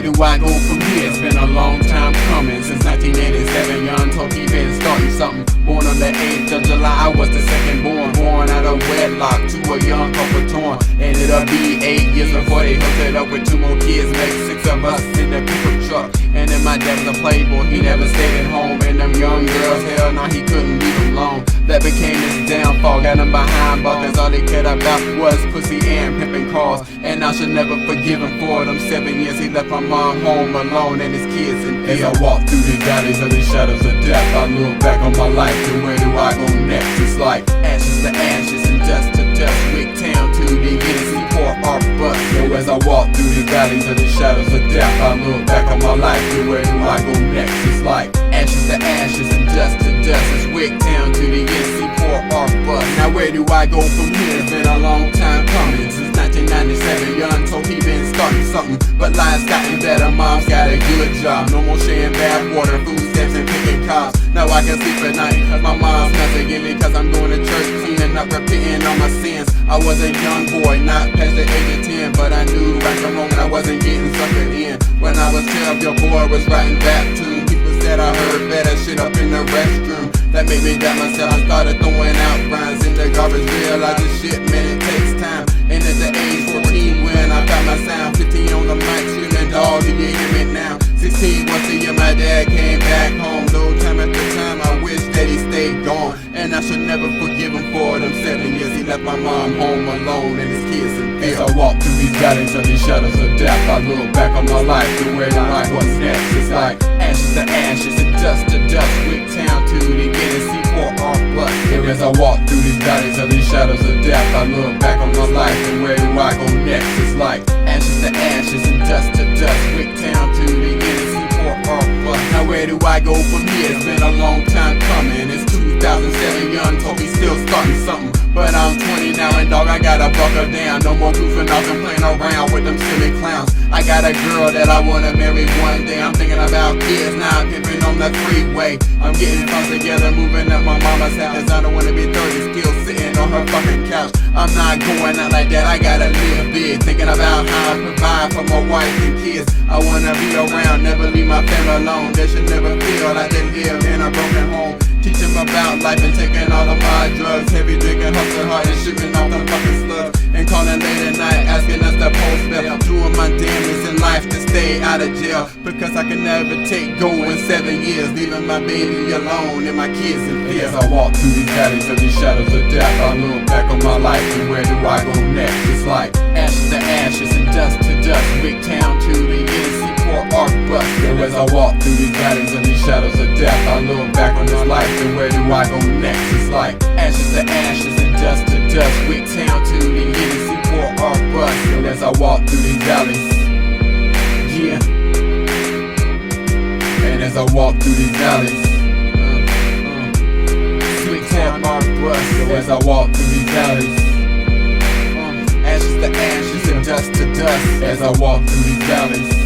do I go from here? It's been a long time coming. Since 1987, young Toki been starting something. Born on the 8th of July, I was the second born out of wedlock to a young couple torn. And it'll be 8 years before they hooked it up with 2 more kids. Make 6 of us in the pickup truck. And then my dad was a playboy, he never stayed at home. And them young girls, hell no, he couldn't leave them alone. That became his downfall, got him behind bars, cause all they cared about was pussy and pimping cars. And I should never forgive him for them 7 years he left my mom home alone and his kids in fear. As I walk through these valleys of these shadows of death, I look back on my life and where do I go next? It's like ashes to ashes and dust to dust, Wick Town to the Genesee Port our bus. So as I walk through these valleys of these shadows of death, I look back on my life and where do I go next? It's like ashes to ashes and dust to dust, it's Wick Town to the Genesee Port our bus. Now where do I go from here? It's been a long time coming. Since 1997, young Toki been starting something. But life's gotten better, mom's got a good job. No more sharing bath water, food stamps and picking cops. Now I can sleep at night, cause my mom's not forgiving me, cause I'm going to church, cleaning up, repenting all my sins. I was a young boy, not past the age of 10, but I knew right from wrong and I wasn't getting suckered in. When I was 12, your boy was writing rap tunes. People said I heard better shit up in the restroom. That made me doubt myself, I started throwing out rhymes in the garbage, realized this shit, man, it takes time. And at the age 14 when I found my sound, 15 on the mic, screaming, dog, do you hear me now? 16 once a year my dad came back home. Though time after time I wish that he stayed gone. And I should never forgive him for them 7 years he left my mom home alone and his kids in fear. As I walk through these valleys of these shadows of death, I look back on my life and where do I what's next? It's like ashes to ashes and dust to dust, Wick Town to the Genesee Port our bus. As I walk through these valleys of these shadows of death, I look back on my life and where do I go next? It's like ashes to ashes and dust to dust, Wick Town to the Genesee Port our bus. Now where do I go from here? It's been a long time coming. It's 2007, young Toki still starting something. But I'm 20 now and dog, I gotta buckle down. No more goofing off and playing around with them silly clowns. I got a girl that I wanna marry one day. I'm thinking about kids now, I'm pimping on the freeway. I'm getting funds together, moving up my mama's house. I don't wanna be 30, still sitting on her fucking couch. I'm not going out like that, I gotta live big. Thinking about how I provide for my wife and kids. I wanna be around, never leave my family alone. They should never feel like they live in a broken home. Teach them about life and taking all of my drugs. Heavy drinking, hustling hard and shooting off the fucking slugs. And calling late at night, asking us to post bail. Doing my damnedest in life to stay out of jail. Because I can never take going 7 years, leaving my baby alone and my kids in fear. As I walk through these valleys of these shadows of death, I look back on my life and where do I go next? It's like ashes to ashes and dust to dust, Wick Town to the Genesee Port our bus. As I walk through these valleys of these shadows of death, I look back on this life and where do I go next? It's like ashes to ashes and dust to dust, Wick Town to the Genesee Port our bus. And as I walk through these valleys, yeah. And as I walk through these valleys, Wick Town our bus. As I walk through these valleys, ashes to ashes and dust to dust. As I walk through these valleys.